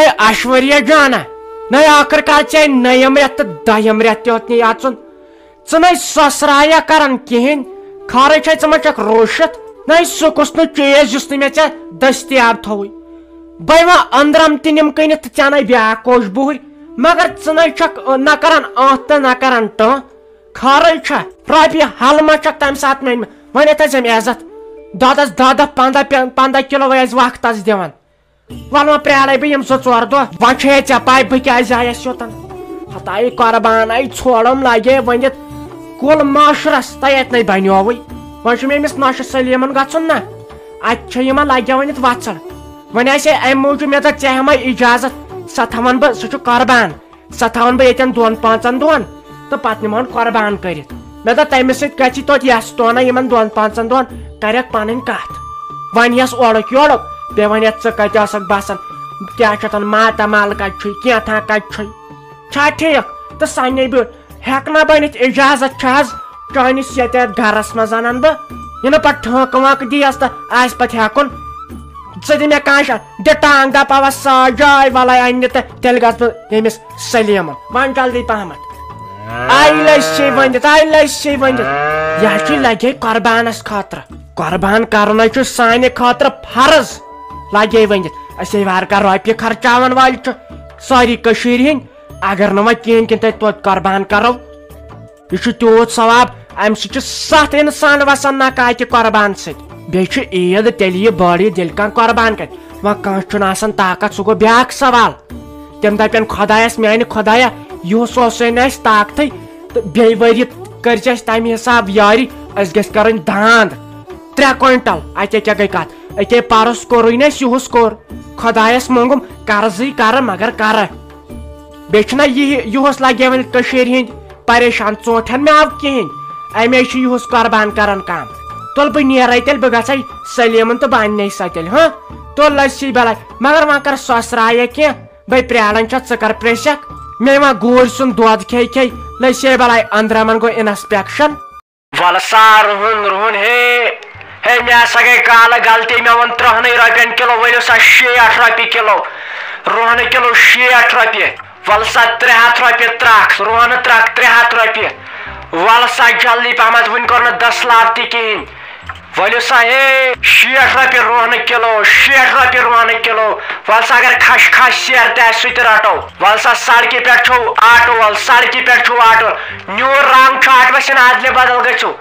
نئے ایشوریا جانا نئے آخر کار چے نیم ریت تو دہم ریت تہ یاژن ژٕ سسرایا کران کہین خارے چھ ژٕ ما چھکھ روشت نئے سہ کس نو چیز یس نہ مے دستیاب تھوی بے ما اندرم تہ نم کنت ژے نئے بیاکھ کوش بہر مگر ژٕ نئے چھکھ نہ کران تو نہ کران خارے چھ رۄپیہِ حل ما چھکھ تمہ سات مین ون ژم عزت دۄدس 10-15 کلو ٲسۍ وقتس دِوان ول وۄنۍ پرٛارے بہٕ یِم 2-4 دۄہ وۄنۍ چھے ژےٚ پاے بہٕ کیازِ آیس یوٚتن ہتاے قۄربان آیہِ ژھورم لگے ؤنِتھ کُل معاشرس تۄہہِ اتہِ نَے بنیووٕے وۄنۍ چھُ مےٚ أمِس نۄشہِ سلیمن گژھُن نا اتہِ چھِ یِمن لگے ؤنِتھ وژھڑ وۄنۍ آسہِ امہِ موٗجوٗب مےٚ دوٚپ ژےٚ ہٮ۪مے اجازت سۄ تھاون بہٕ سُہ چھُ قۄربان سۄ تھاون بہٕ ییٚتٮ۪ن 2-5 دۄہن تہٕ پتہٕ نِمہون قۄربان کٔرِتھ مےٚ دوٚپ تٔمِس سۭتۍ گژھِ توتہِ یس تونا یِمن 2-5 دۄہن کرکھ پنٕنۍ کتھ وۄنۍ یس اورُک یورُک بیٚیہِ ونٮ۪تھ ژٕ کتہِ ٲسکھ بسان کیٛاہ چھِ اتھ ماتامال کتہِ چھُے کینٛژھا کتہِ چھُے چھا ٹھیٖک تہٕ سنے بہٕ ہٮ۪کہٕ نا بٔنِتھ اجازت چھِ حظ چٲنِس ییٚتہِ گرس منٛز انن بہٕ یہِ نہٕ پتہٕ ٹھٲنٛکہٕ وٲنٛکہٕ دِیس تہٕ آسہِ پتہٕ ہٮ۪کُن ژٕ دِ مےٚ کانٛہہ شرط دِ ٹانٛگ دپاوس سا جاے ولاے اننہِ تہٕ تیٚلہِ گژھٕ بہٕ ییٚمِس سلیمن وۄنۍ جلدی پہمتھ لسی ونِتھ یہ چھُ لگے قۄربانس خٲطرٕ قۄربان کرُن چھُ سانہِ خٲطرٕ فرض لگے ونِتھ أسے وارٕ کار رۄپیہِ خرچاون وٲلۍ چھِ سٲری کٔشیٖرِ ہٕنٛدۍ اگر نہٕ وۄنۍ کِہیٖنۍ کِنہٕ تتہِ توتہِ قۄربان کرو یہ چھُ تیوٗت ثواب امہِ سۭتۍ چھُ 7 انسان وسان نکاتہِ قۄربان سۭتۍ بیٚیہِ چھُ عیٖد تیٚلہِ یہِ بٔڑ عیٖد ییٚلہِ کانٛہہ قۄربان کرِ وۄنۍ کٲنٛسہِ چھُنہٕ آسان طاقت سُہ گوٚو بیٛاکھ سوال تِم دپن خۄدایس میانہِ خۄدایا یُہُس اوسے نہٕ اسہِ طاقتٕے تہٕ بیٚیہِ ؤرۍ کٔرزِ اسہِ تمہِ حساب یارِ اسہِ گژھِ کرٕنۍ داند 3 کوینٹل اتے کیٛاہ گٔے کتھ اتے پرُس کوٚرُے نہٕ اسہِ یُہُس کوٚر خۄدایس موٚنگُم قرضٕے کرٕ مگر کرٕ بیٚیہِ چھُنہ یُہُس لگے وۄنۍ کٔشیٖرِ ہٕنٛدۍ پریشان ژوٗنٛٹھٮ۪ن مےٚ آو کِہینۍ امے چھُ یُہُس قۄربان کران کم تُل بہٕ نیرے تیٚلہِ بہٕ گژھے سلیمن تہٕ بہٕ اننے سۄ تیٚلہِ ہاں تُل لسی بلاے مگر وۄنۍ کر سۄسرایا کینٛہہ بے پرٛاران چھَتھ ژٕ کر پریٚژھکھ مےٚ ما گوٗرۍ سُنٛد دۄد کھے لسی بلاے أنٛدرمن گوٚو انسپیکشن ول سا رُہُن ہے مےٚ ہسا گٔے کالہٕ غلطی مےٚ ووٚن 30 رۄپین کِلو ؤلِو سا 60 رۄپیہِ کِلو رُہنہٕ کِلو 60 رۄپیہِ ول سا 300 رۄپیہِ ترکھ رُہنہٕ ترکھ 300 رۄپیہِ ول سا جلدی پہمتھ وُنہِ کوٚر نہٕ دٔسلاب تہِ کِہینۍ ؤلِو سا 60 رۄپیہِ رُہنہٕ کِلو 60 رۄپیہِ رُہنہٕ کِلو ول سا اگر کھش سیر تہِ آسہِ سُہ تہِ رٹو ول سا سڑکہِ پٮ۪ٹھ چھُو آٹو وول سڑکہِ پٮ۪ٹھ چھُو آٹو نیوٗر رنگ چھُ آٹوس ادلہِ بدل گژھِو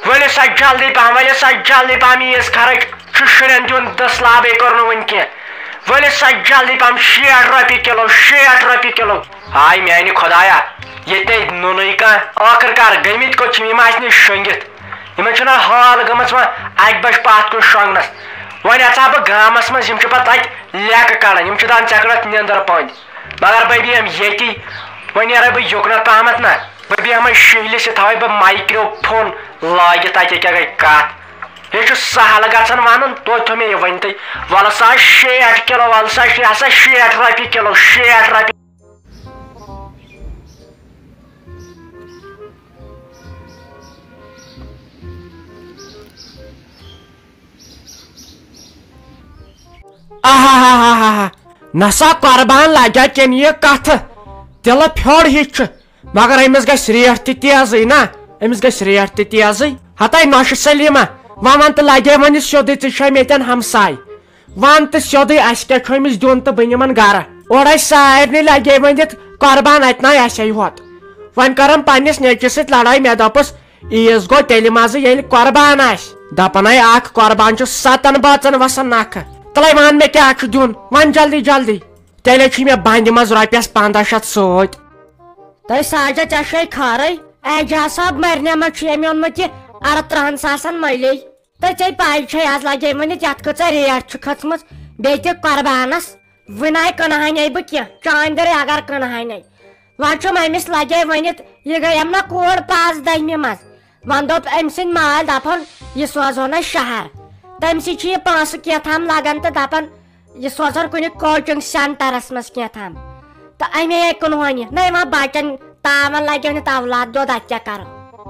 ؤلِو سا جلدی پہم عیٖز خرٕچ چھُ شُرٮ۪ن دیُن دٔسلابٕے کوٚر نہٕ وُنہِ کینٛہہ ؤلِو سا جلدی پہم 60 رۄپیہِ کِلو 60 رۄپیہِ کِلو ہاے میانہِ خۄدایا ییٚتہِ نُنٕے کانٛہہ ٲخٕر کار گٔمٕتۍ کوٚت چھِ یِم آسنہِ شۄنٛگِتھ یِمن چھُنہ حال گٔمٕژ وۄنۍ اکہِ بجہِ پتھ کُن شۄنٛگنس وۄنۍ اژا بہٕ گامس منٛز یِم چھِ پتہٕ تتہِ لیکہٕ کڑان یِم چھِ دپان ژےٚ کڑتھ نیندر پٔنٛدۍ مگر بہٕ بیہم ییٚتی وۄنۍ نیرے بہٕ یُکنتھ پہمتھ نا بہٕ بیہمے شہلِس یہِ تھاوے بہٕ مایکرو فون لٲگِتھ اتہِ کیٛاہ گٔے کتھ یہِ چھُ سہل گژھان ونُن توتہِ تھوٚو مےٚ یہِ ؤنتھٕے ول سا 60 کِلو ول سا 60 رۄپیہِ کِلو 60 رۄپیہِ نسا قۄربان لگیا چین یہِ کتھٕ دِلہٕ پھیوٚر ہِش چھُ مگر أمِس گژھِ ریٹ تہِ تیزٕے نا أمِس گژھِ ریٹ تہِ تیزٕے ہتاے نۄشہِ سلیما ون تہٕ لگے وۄنۍ سیوٚدُے ژٕ چھُے ییٚتٮ۪ن ہمساے ون تہٕ سیوٚدُے اسہِ کیٛاہ چھُ أمِس دیُن تہٕ بہٕ نِمن گرٕ اورٕ آسہِ سارنٕے لگے ؤنِتھ قۄربان اتہِ ناے آسہِ ہوت وۄنۍ کرم پننِس نیٚچوِس سۭتۍ لڑٲے مےٚ دوٚپُس عیٖز گوٚو تیٚلہِ منٛزٕ ییٚلہِ قۄربان آسہِ دپان ہے اکھ قۄربان چھُ 7 بٲژن وسان نکھٕ تلے ون مےٚ کیٛاہ چھُ دیُن ون جلدی تیٚلے چھُ مےٚ بنٛدِ منٛز رۄپیس 1500 سۭتۍ تۄہہِ ساجا ژےٚ چھے خٲرٕے اعجاز صٲب مرنہِ منٛز چھُ أمۍ اوٚنمُت یہِ 38 ساسن مٔلی تہٕ ژےٚ پاے چھے آز لگے ؤنِتھ یتھ کۭژاہ ریٹ چھِ کھٔژمٕژ بیٚیہِ تہِ قۄربانس وُنہِ آے کٕنہانے بہٕ کینٛہہ چاندرے اگر کٕنہانے وۄنۍ چھُم أمِس لگے ؤنِتھ یہِ گٔے أمۍ نا کوٗر پاس 10مہِ منٛز وۄنۍ دوٚپ أمۍ سٕنٛدۍ مٲلۍ دپان یہِ سوزہون أسۍ شہر تمہِ سۭتۍ چھِ یہِ پونٛسہٕ کینٛژھام لگان تہٕ دپان یہِ سوزہون کُنہِ کوچنگ سینٹرس منٛز کینٛژھام تہٕ امی آے کٕنہون یہِ نہ یِوان بچن تاون لگہِ ؤنِتھ اولاد دۄد اتہِ کیٛاہ کرو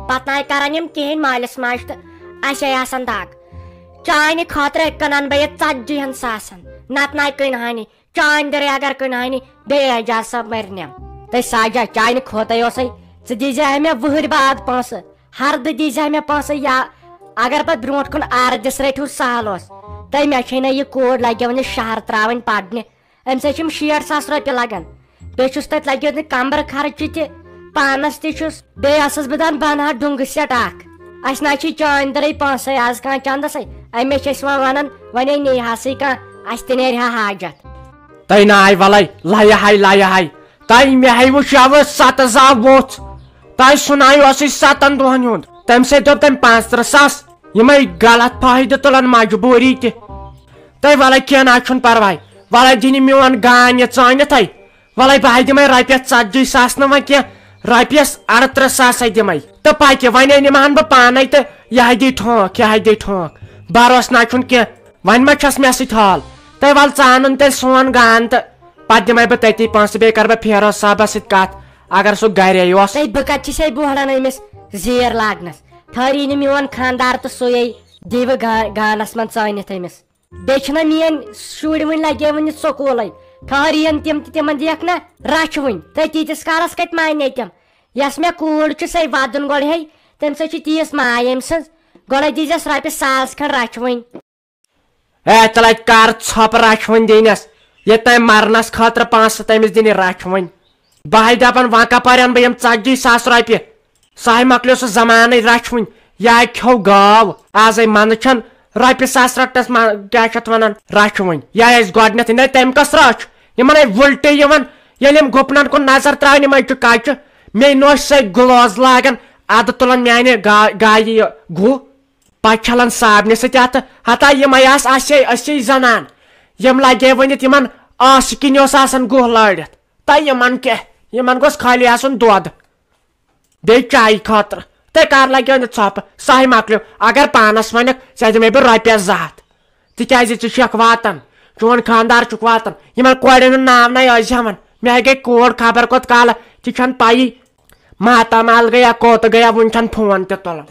پتہٕ ناے کران یِم کِہینۍ مٲلِس ماجہِ تہٕ اسے آسان دگ چانہِ خٲطرٕ کٕنان بہٕ یہِ 40 ساسن نتہٕ ناے کٕنہانی چاندرے اگر کنہانی بے اعجاز صاحب مرنیم تے ساجا چانہ کھوتے اوسے ژٕ دیٖزِ مےٚ وُہٕرۍ بعد پونٛسہٕ ہردٕ دیٖزِ مےٚ پونٛسہٕ یا اگر پتہٕ برونٛٹھ کُن آردِس رٔٹِو سہل اوس تہٕ مےٚ چھے نہٕ یہِ کوٗر لگیو نہٕ شہر ترٛاوٕنۍ پرنہِ أمِس چھِ یِم 60,000 رۄپیہِ لگان بیٚیہِ چھُس تتہِ لگیو نہٕ کمبرٕ خرچہِ تہِ پانس تہِ چھُس بیٚیہِ ٲسٕس بہٕ دپان بہٕ انہا ڈُنگہٕ سیٹ اکھ اسہِ نہ چھِ چاندرے پونٛسے آز کانٛہہ چندسے أمِس چھِ أسۍ وۄنۍ ونان وۄنۍ نیٖہاسٕے کانٛہہ اسہِ تہِ نیرِ ہا حاجت تۄہہِ ناے وَلَے لایہِ ہاے تۄہہِ مےٚ ہیوٕ شَوٕ 7 زا ووٚژھ تۄہہِ سُنایو اَسہِ 7 دۄہن ہُنٛد تَمہِ سۭتۍ دوٚپ تٔمۍ 35,000 یِمے غلط فٲیدٕ تُلان مجبوٗری تہِ تۄہہِ وَلَے کینٛہہ نہ چھُنہٕ پرواے وَلَے دِنہِ میون گان یہِ ژٲنِتھٕے وَلَے بہٕ دِمے رۄپیَس 40,000 نہٕ وۄنۍ کینٛہہ رۄپیَس 38,000 دِمے تہٕ پَکہِ وۄنۍ نِمہن بہٕ پانے تہٕ یِہے دی ٹھونٛک بروس نہ چھُنہٕ کینٛہہ وۄنۍ ما چھس مےٚ سۭتۍ حال تُہۍ وَل ژٕ اَنُن تیٚلہِ سون گان تہٕ پتہٕ دِمے بہٕ تٔتی پونٛسہٕ بیٚیہِ کرٕ بہٕ فیروز صٲبس سۭتۍ کتھ اگر سُہ گرے اوس تہٕ بہٕ کتہِ چھسے بوہران أمِس زیٖر لاگنس ٹھٔہری نہٕ میون خاندار تہٕ سُے دِیوٕ گانس منٛز ژٲنِتھ أمِس بیٚیہِ چھِنہ میٲنۍ شُرۍ وٕنۍ لگیوٕنۍ سکوٗلے ٹھٔہرِین تِم تہِ تِمن دِیکھ نا رچھِ وٕنۍ تہٕ تیٖتِس کالس کتہِ مانے تِم یۄس مےٚ کوٗر چھِ سۄے ودُن گۄڈٕ ہے تمہِ سۭتۍ چھِ تیٖژ ماے أمۍ سٕنٛز گۄڈے دیٖزٮ۪س رۄپیہِ 1,000 کھنٛڈ رچھِ وٕنۍ تیٚلہِ کر ژھۄپہٕ رچھِ وٕنۍ دِنس یہِ تٔمۍ مرنس خٲطرٕ پونٛسہٕ تٔمِس دِنہِ رچھِ وٕنۍ بہے دپان وۄنۍ کپٲرۍ انہٕ بہٕ یِم 40,000 رۄپیہِ سۄے مۄکلیو سُہ زمانٕے رچھِ وٕنۍ یا کھیو گاو آزے منٛزٕ چھنہٕ رۄپیہِ 1,000 رٹنس کیٛاہ چھِ اتھ ونان رچھِ وٕنۍ یا ٲسۍ گۄڈنیتھ نہ تٔمۍ کس رچھ یِمن وُلٹہٕ یِوان ییٚلہِ یِم گُپنن کُن نظر تراون یِمے چھِ کچہِ مے نوش سۄے گلوز لاگان ادٕ تُلان میانہِ گایہِ یہِ گُہہ پتہٕ چھلان صابنہِ سۭتۍ اتھٕ ہتا یِمے آسہٕ أسے زنان یِم لگے ؤنِتھ یِمن آسہٕ کِنۍ اوس آسان گُہہ لٲرِتھ تہٕ یِمن کیٛاہ یِمن گوٚژھ خٲلی آسُن دۄد بیٚیہِ چایہِ خٲطرٕ تہٕ کر لگیو نہٕ ژھۄپہٕ سۄے مۄکلیو اگر پانس ونکھ ژےٚ دِمے بہٕ رۄپیس 200 تِکیازِ ژٕ چھکھ واتان چون خاندار چھُکھ واتان یِمن کورٮ۪ن ہُنٛد ناو نَے ٲسۍ ہٮ۪وان مےٚ گٔے کوٗر خبر کوٚت کالہٕ تہِ چھنہٕ پَیی ماتامال گٔیا کوٚت گٔیا وُنہِ چھنہٕ فون تہِ تُلان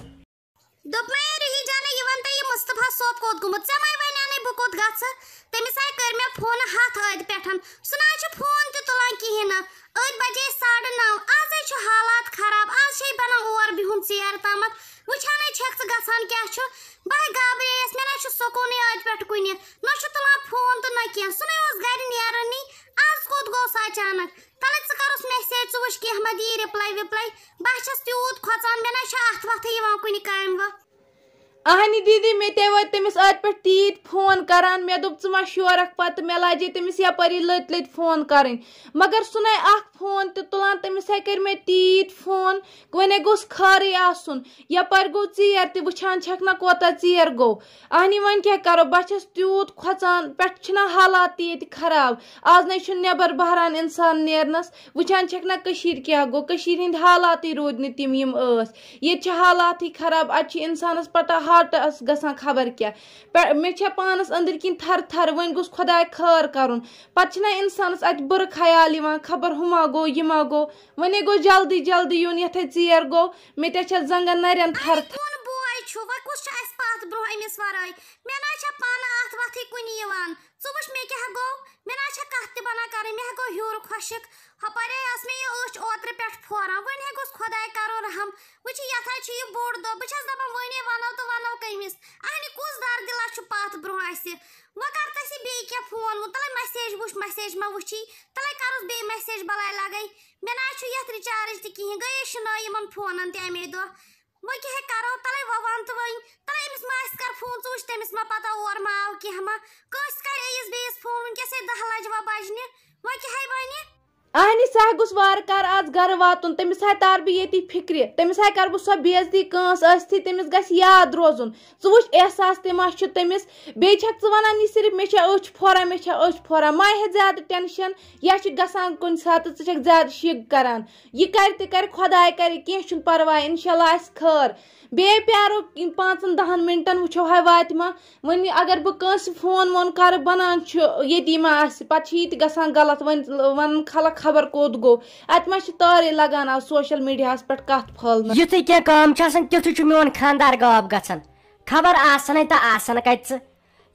مصطفیٰ صٲب کوٚت گوٚمُت ژےٚ مے وَنیٛانے بہٕ کوٚت گژھٕ تٔمِس ہاے کٔرۍ مےٚ فونہٕ 100 ٲدۍ پٮ۪ٹھ سُہ نہ چھُ فون تہِ تُلان کِہیٖنۍ نہٕ ٲدۍ بجے 9:30 آزے چھُ حالات خراب آز چھے بنان اور بِہُن ژیر تامتھ وٕچھانے چھکھ ژٕ گژھان کیٛاہ چھُ بہٕ گابرییس مےٚ نہ چھُ سکوٗنٕے ٲدۍ پٮ۪ٹھ کُنہِ نہ چھُ تُلان فون تہٕ نہ کینٛہہ سُہ نَے اوس گرِ نیرانٕے آز کوٚت گوٚو سُہ اچانک تَلے ژٕ کَروس میسیج ژٕ وٕچھ کینٛہہ ما دی رِپلاے وِپلاے بہٕ چھس تیوٗت کھۄژان مےٚ نہ چھُ اَتھ وَتھٕے یِوان کُنہِ کامہِ وۄنۍ اہنی دیدی مے تے وٲتۍ تٔمِس ٲدۍ پٮ۪ٹھ تیٖتۍ فون کران مےٚ دوٚپ ژٕ ما شورکھ پتہٕ مےٚ لاجے تٔمِس یپٲری لٔتۍ فون کَرٕنۍ مگر سُہ نَے اکھ فون تہِ تُلان تٔمِس ہاے کٔرۍ مےٚ تیٖتۍ فون وۄنۍ گوٚژھ خٲرٕے آسُن یپٲرۍ گوٚو ژیر تہِ وٕچھان چھکھ نہ کوتاہ ژیر گوٚو اہنی وۄنۍ کیٛاہ کرو بہٕ چھس تیوٗت کھۄژان پٮ۪ٹھٕ چھِنہ حالات تہِ ییٚتہِ خراب آز نَے چھُنہٕ نٮ۪بر بہران اِنسان نیرنس وٕچھان چھکھ نہ کٔشیٖرِ کیٛاہ گوٚو کٔشیٖرِ ہِنٛدۍ حالاتٕے روٗدۍ نہٕ تِم یِم ٲسۍ ییٚتہِ چھِ حالاتٕے خراب اَتہِ چھِ اِنسانس پتہ ہاٹس گژھان خبر کیٛاہ مےٚ چھےٚ پانس أنٛدٕرۍ کِنۍ تھر تھر وۄنۍ گوٚژھ خۄداے خٲر کرُن پتہٕ چھِنہ اِنسانس اَتہِ بُرٕ خیال یِوان خبر ہُہ ما گوٚو یہِ ما گوٚو وۄنۍ گوٚو جلدی جلدی یُن یتھے ژیر گوٚو مےٚ تے چھےٚ زنٛگن نرٮ۪ن تھر بوے چھُ وۄنۍ کُس چھُ اَسہِ پتھ برونٛہہ أمِس ورٲے مےٚ نہ چھےٚ پانہٕ اَتھ وَتھٕے کُنہِ یِوان ژٕ وٕچھ مےٚ کیٛاہ گوٚو مےٚ نہ چھےٚ کَتھ تہِ بنان کَرٕنۍ مےٚ گوٚو ہیوٚر خۄشِک ہۄپٲرے ٲس مےٚ یہِ أچھ اوترٕ پٮ۪ٹھ پھوران وۄنۍ گوٚژھ خۄداے کَرُن رحم وٕچھ یَتھے چھُ یہِ بوٚڑ دۄہ بہٕ چھَس دَپان وۄنۍ وَنو تہٕ وَنو کٔمِس اہنہِ کُس دردِلا چھُ پتھ برونٛہہ اَسہِ وۄنۍ کر تَسی بیٚیہِ کینٛہہ فون وون تَلے مسیج وٕچھ مسیج ما وٕچھی تَلے کَروس بیٚیہِ مسیج بلاے لگے مےٚ نہ چھُ یَتھ رِچارٕج تہِ کِہیٖنۍ گٔیے شِنٲے یِمن فونن تہِ اَمے دۄہ وۄنۍ کیٛاہ کرو تَلے وۄنۍ وَن تہٕ وۄنۍ تَلے أمِس ما آسہِ کر فون ژٕ وٕچھ تٔمِس ما پتہ اور ما آو کینٛہہ ما کٲنٛسہِ کَرِ أیِس بیٚیِس فون وٕنکیٚس 10 لَجہِ وۄنۍ بجنہِ وۄنۍ کیٛاہ بَنہِ اہنی سا گوٚژھ وارٕ کارٕ آز گرٕ واتُن تٔمِس ہاے تار بہٕ ییٚتی فِکرِ تٔمِس ہاے کرٕ بہٕ سۄ بے عزتی کٲنٛسہِ ٲسۍتھٕے تٔمِس گژھِ یاد روزُن ژٕ وٕچھ احساس تہِ ما چھُ تٔمِس بیٚیہِ چھکھ ژٕ وَنان یہِ صرف مےٚ چھےٚ أچھ پھوران مےٚ چھےٚ أچھ پھوران ما ہےٚ زیادٕ ٹٮ۪نشن یا چھُ گژھان کُنہِ ساتہٕ ژٕ چھکھ زیادٕ شِک کران یہِ کرِ تہِ کرِ خۄداے کرِ کینٛہہ چھُنہٕ پرواے انشاء اللہ آسہِ خٲر بیٚیہِ پیارو 5-10 مِنٹن وٕچھو ہاے واتہِ ما وۄنۍ اگر بہٕ کٲنٛسہِ فون وون کرٕ بنان چھُ ییٚتی ما آسہِ پتہٕ چھِ یہِ تہِ گژھان غلط وۄنۍ ونان خلق خبر کوٚت گوٚو اتہِ ما چھِ تارے لگان آز سوشل میڈیاہس پٮ۪ٹھ کتھ پھٲلنس یُتھُے کینٛہہ کٲم چھِ آسان تیُتھُے چھُ میون خاندار غٲب گژھان خبر آسنے تہٕ آسان کتہِ ژٕ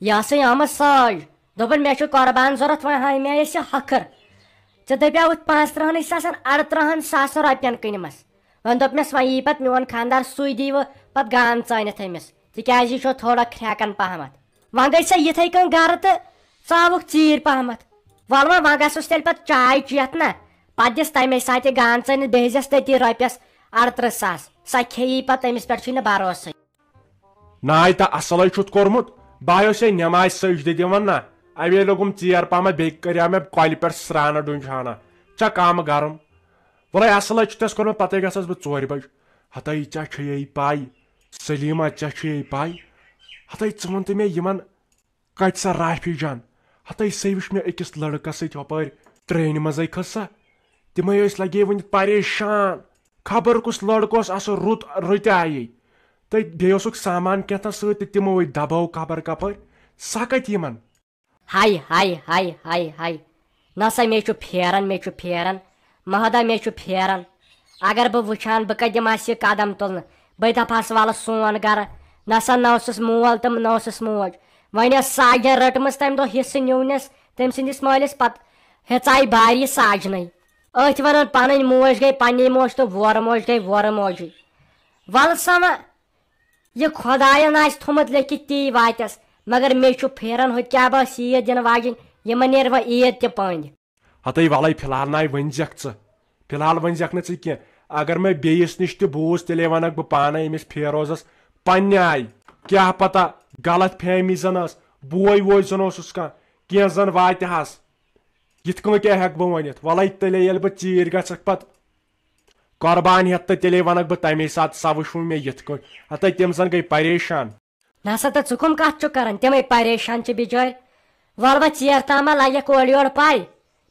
یہِ ٲسٕے آمٕژ ساج دوپن مے قربان ضرورت وۄنۍ ہاے مےٚ ٲسۍ ہۄکھر ژےٚ دپیٛاوُتھ 35 ساسن 38 ساسن رۄپین کٕنمس وۄنۍ دوٚپمس وۄنۍ یی پتہٕ میون خانٛدار سُے دی وۄنۍ پتہٕ گان ژٲنِتھ أمِس تِکیٛازِ یہِ چھُ تھوڑا کھرٛٮ۪کان پہمتھ وۄنۍ گٔے سۄ یِتھٕے کٔنۍ گرٕ تہٕ ژاوُکھ ژیٖرۍ پہمتھ وَلہٕ وۄنۍ گژھُس تیٚلہِ پتہٕ چاے چیتھ نا پتہٕ دِس تمے ساتہٕ گان ژٲنِتھ بیٚیہِ دِس تٔتی رۄپیس 38 ساس سۄ کھیٚیی پتہٕ أمِس پٮ۪ٹھ چھُے نہٕ بروسٕے ناے تا اصلے چھُتھ کوٚرمُت بہٕ آیوسے نٮ۪مازِ سجدٕ دِوان نا اوے لوگُم ژیر پہمتھ بیٚیہِ کریاو مےٚ کۄلہِ پٮ۪ٹھ سرٛانہٕ ڈوٗنۍ چھانہ ژےٚ کم گرم وَلے اصلے چھُ تس کوٚرمُت پتے گژھس بہٕ 4 بجہِ ہتاے ژےٚ چھےٚ پاے سلیٖما ژےٚ چھےٚ پاے ہتاے ژٕ وَن تہٕ مےٚ یِمن کتہِ سا رافی جان ہتاے سُے وٕچھ مےٚ أکِس لڑکس سۭتۍ ہۄپٲرۍ ٹرینہِ منٛزے کھٔژ سا تِمے ٲسۍ لگے وٕنہِ پریشان خبر کُس لڑکہٕ اوس آسان رُتہِ آیے تہٕ بیٚیہِ اوسُکھ سامان کینٛژھا سۭتۍ تہٕ تِمو دبٲو خبر کپٲرۍ سۄ کتہِ یِمن ہاے ہاے ہاے ہاے ہاے نسا مے چھُ پھیران مہدا مے چھُ پھیران اگر بہٕ وٕچھان بہٕ کتہِ دِمہس یہِ قدم تُلنہٕ بہٕ دپہس وَلہٕ سون گرٕ نسا نہ اوسُس مول تہٕ نہ اوسُس موج وۄنۍ ٲس ساجن رٔٹمٕژ تمہِ دۄہ حصہٕ نیونس تٔمۍ سٕنٛدِس مٲلِس پتہٕ ہیژاے باری ساجنٕے أتھۍ ونان پنٕنۍ موج گٔے پننی موج تہٕ وورٕ موج گٔے وورٕ موجی وَلہٕ سا وۄنۍ یہِ خۄداین آسہِ تھوٚمُت لیکھِتھ تی واتٮ۪س مگر مے چھُ پھیران ہُتہِ کیٛاہ بہٕ ٲس عیٖد دِنہٕ واجِنۍ یِمن نیرِ وۄنۍ عیٖد تہِ پٔنٛدۍ ہتاے وَلے فِلحال ناے ؤنزٮ۪کھ ژٕ فِلحال ؤنزٮ۪کھ نہٕ ژٕ کینٛہہ اگر مےٚ بیٚیِس نِش تہِ بوٗز تیٚلے ونکھ بہٕ پانے أمِس فیروزس پننہِ آیہِ کیٛاہ پتہ غلط فہمی زن ٲس بوے ووے زن اوسُس کینٛہہ زن واتہِ ہس یِتھ کٔنۍ کیٛاہ ہٮ۪کہٕ بہٕ ؤنِتھ وَلے تیٚلے ییٚلہِ بہٕ ژیٖرۍ گژھکھ پتہٕ قۄربان ہٮ۪تھ تہٕ تیٚلے ونکھ بہٕ تمے ساتہٕ سۄ وٕچھ مےٚ یِتھ کٔنۍ ہتاے تِم زن گٔے پریشان نسا تہٕ ژٕ کٕم کتھ چھُکھ کران تِمے پریشان چھِ بِچٲرۍ وَلہٕ وۄنۍ ژیر تامہ لگٮ۪کھ اورٕ یورٕ پاے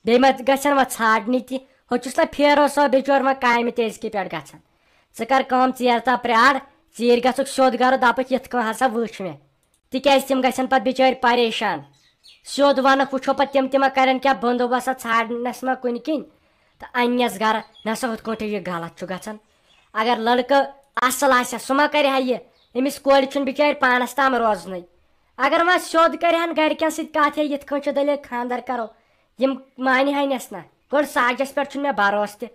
بیٚیہِ ما گژھن وۄنۍ ژھانڈنہِ تہِ ہُہ چھُس نا فیروز صٲب بِچور وۄنۍ کامہِ تیزکہِ پٮ۪ٹھ گژھان ژٕ کر کٲم ژیر تام پیار ژیٖرۍ گژھُکھ سیوٚد گرٕ دپکھ یِتھ کٔنۍ ہسا وٕچھ مےٚ تِکیٛازِ تِم گژھن پتہٕ بِچٲرۍ پریشان سیوٚد ونکھ وٕچھو پتہٕ تِم ما کرن کیٛاہ بندوبسا ژھانڈنس ما کُنہِ کِنۍ تہٕ اننٮ۪س گرٕ نسا ہُتھ کٲٹھۍ یہِ غلط چھُ گژھان اگر لڑکہٕ اصل آسہِ سُہ ما کرِ ہا یہِ أمِس کورِ چھُنہٕ بِچارِ پانس تام روزنٕے اگر وۄنۍ سیوٚد کرِ ہن گرِکٮ۪ن سۭتۍ کتھ ہے یِتھ کٔنۍ چھُ دٔلیٖل خانٛدر کرو یِم مانہِ ہنٮ۪س نہ گۄڈٕ ساجس پٮ۪ٹھ چھُنہٕ مےٚ بروسہٕ تہِ